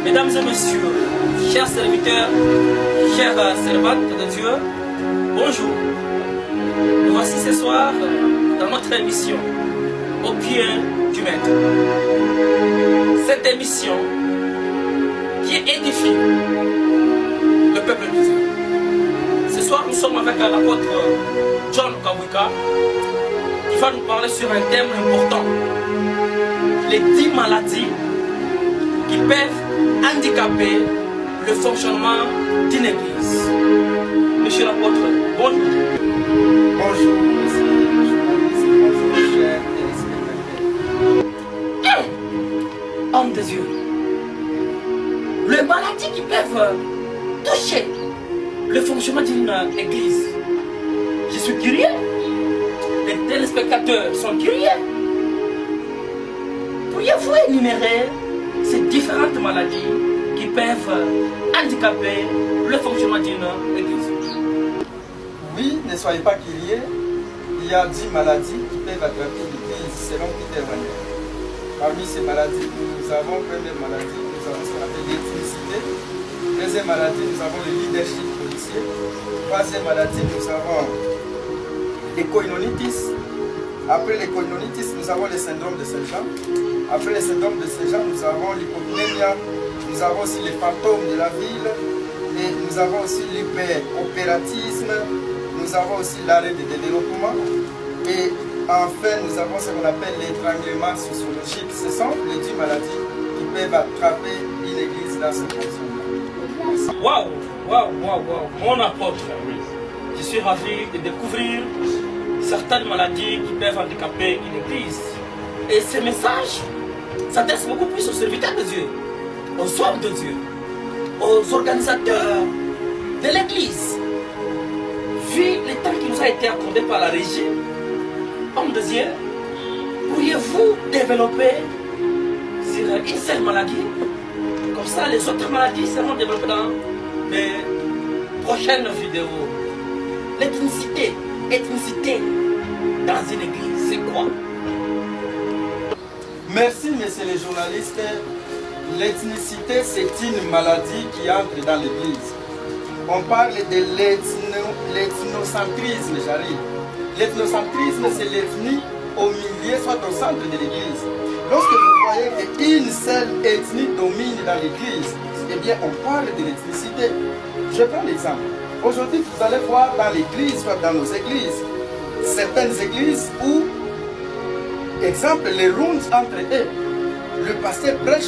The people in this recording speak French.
Mesdames et messieurs, chers serviteurs, chères servantes de Dieu, bonjour. Nous voici ce soir dans notre émission Au pied du Maître. Cette émission qui édifie le peuple de Dieu. Ce soir, nous sommes avec l'apôtre John Kawika qui va nous parler sur un thème important. Les 10 maladies qui peuvent handicaper le fonctionnement d'une église. Monsieur l'apôtre, bonjour. Bonjour, monsieur le journaliste, bonjour, chers téléspectateurs. Homme de Dieu, les maladies qui peuvent toucher le fonctionnement d'une église. Je suis curieux. Les téléspectateurs sont curieux. Pourriez-vous énumérer ces différentes maladies qui peuvent handicaper le fonctionnement d'une église? Oui, ne soyez pas curieux. Il y a 10 maladies qui peuvent attraper l'église selon Peter Wagner. Parmi ces maladies, nous avons première maladie, nous avons ce qu'on appelle l'ethnicité. Deuxième maladie, nous avons le leadership policier. Troisième maladie, nous avons les koinonitis. Après les koinonitis, nous avons le syndrome de Saint-Jean. Après le syndrome de Saint-Jean, nous avons l'hypopnémia. Nous avons aussi les fantômes de la ville. Et nous avons aussi l'hyperopératisme. Nous avons aussi l'arrêt de développement. Et enfin, nous avons ce qu'on appelle l'étranglement sociologique. Ce sont les 10 maladies qui peuvent attraper une église dans ce fonctionnement. Waouh, mon apôtre, je suis ravi de découvrir certaines maladies qui peuvent handicaper une église. Et ce message s'adresse beaucoup plus aux serviteurs de Dieu, aux hommes de Dieu, aux organisateurs de l'église. Vu le temps qui nous a été accordé par la régie, homme de Dieu, pourriez-vous développer sur une seule maladie? Comme ça, les autres maladies seront développées dans les prochaines vidéos. L'ethnicité dans une église, c'est quoi? Merci, monsieur le journaliste. L'ethnicité, c'est une maladie qui entre dans l'église. On parle de l'ethnocentrisme, j'arrive. L'ethnocentrisme, c'est l'ethnie au milieu, soit au centre de l'église. Lorsque vous voyez qu'une seule ethnie domine dans l'église, eh bien, on parle de l'ethnicité. Je prends l'exemple. Aujourd'hui, vous allez voir dans l'église, soit dans nos églises, certaines églises où, exemple, les rounds entre eux, le pasteur prêche